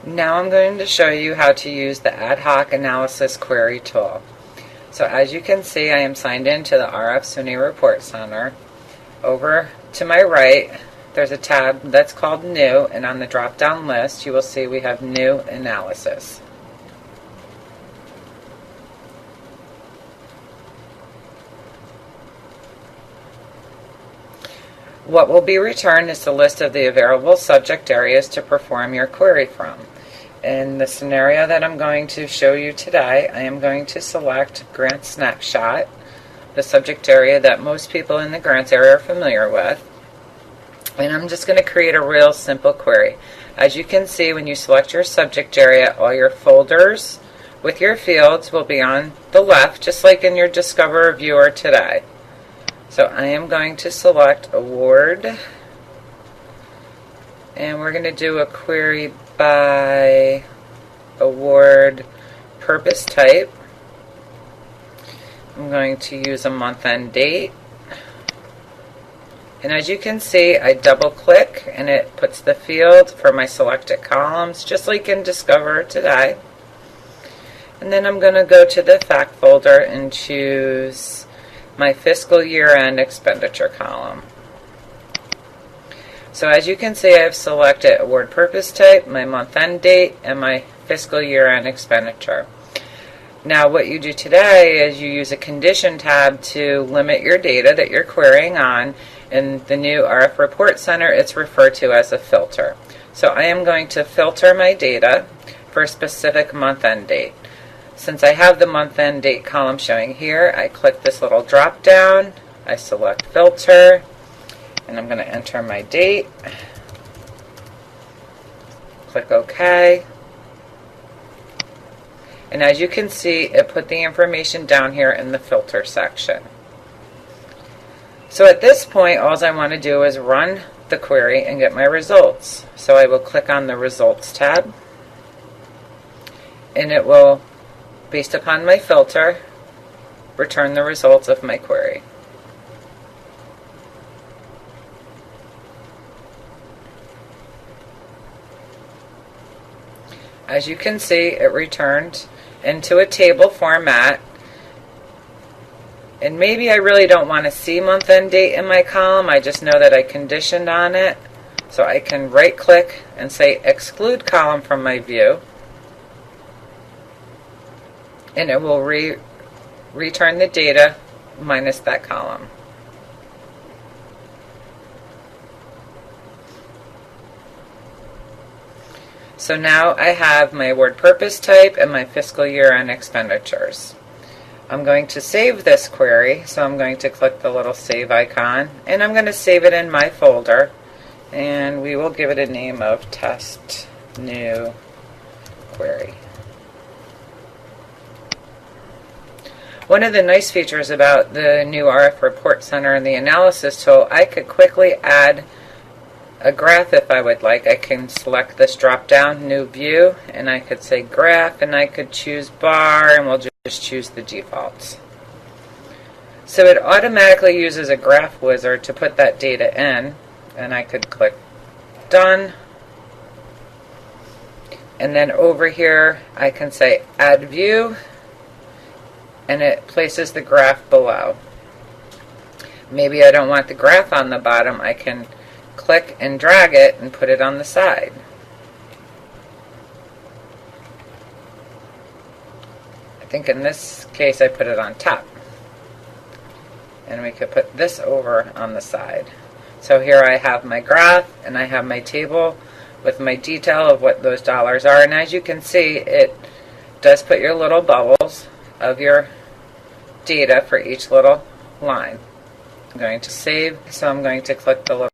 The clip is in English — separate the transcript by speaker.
Speaker 1: Now I'm going to show you how to use the ad hoc analysis query tool. So as you can see, I am signed into the RF SUNY Report Center. Over to my right, there's a tab that's called New, and on the drop-down list, you will see we have New Analysis. What will be returned is the list of the available subject areas to perform your query from. In the scenario that I'm going to show you today, I am going to select Grant Snapshot, the subject area that most people in the grants area are familiar with. And I'm just going to create a real simple query. As you can see, when you select your subject area, all your folders with your fields will be on the left, just like in your Discover viewer today. So I am going to select Award, and we're going to do a query by award purpose type. I'm going to use a month and date. And as you can see, I double click and it puts the field for my selected columns, just like in Discover today. And then I'm going to go to the fact folder and choose my fiscal year-end expenditure column. So as you can see, I've selected award purpose type, my month-end date, and my fiscal year-end expenditure. Now what you do today is you use a condition tab to limit your data that you're querying on. In the new RF Report Center, it's referred to as a filter. So I am going to filter my data for a specific month-end date. Since I have the month-end date column showing here, I click this little drop down, I select filter, and I'm going to enter my date. Click OK. And as you can see, it put the information down here in the filter section. So at this point, all I want to do is run the query and get my results. So I will click on the Results tab, and it will, based upon my filter, return the results of my query. As you can see, it returned into a table format. And maybe I really don't want to see month-end date in my column. I just know that I conditioned on it. So I can right-click and say Exclude Column from my view. And it will return the data minus that column. So now I have my award purpose type and my fiscal year-end expenditures. I'm going to save this query, so I'm going to click the little save icon, and I'm going to save it in my folder, and we will give it a name of Test New Query. One of the nice features about the new RF Report Center and the analysis tool, I could quickly add a graph if I would like. I can select this drop down, New View, and I could say Graph, and I could choose Bar, and we'll just choose the defaults. So it automatically uses a graph wizard to put that data in, and I could click Done. And then over here I can say Add View, and it places the graph below. Maybe I don't want the graph on the bottom. I can click and drag it and put it on the side. I think in this case I put it on top. And we could put this over on the side. So here I have my graph and I have my table with my detail of what those dollars are. And as you can see, it does put your little bubbles of your data for each little line. I'm going to save, so I'm going to click the little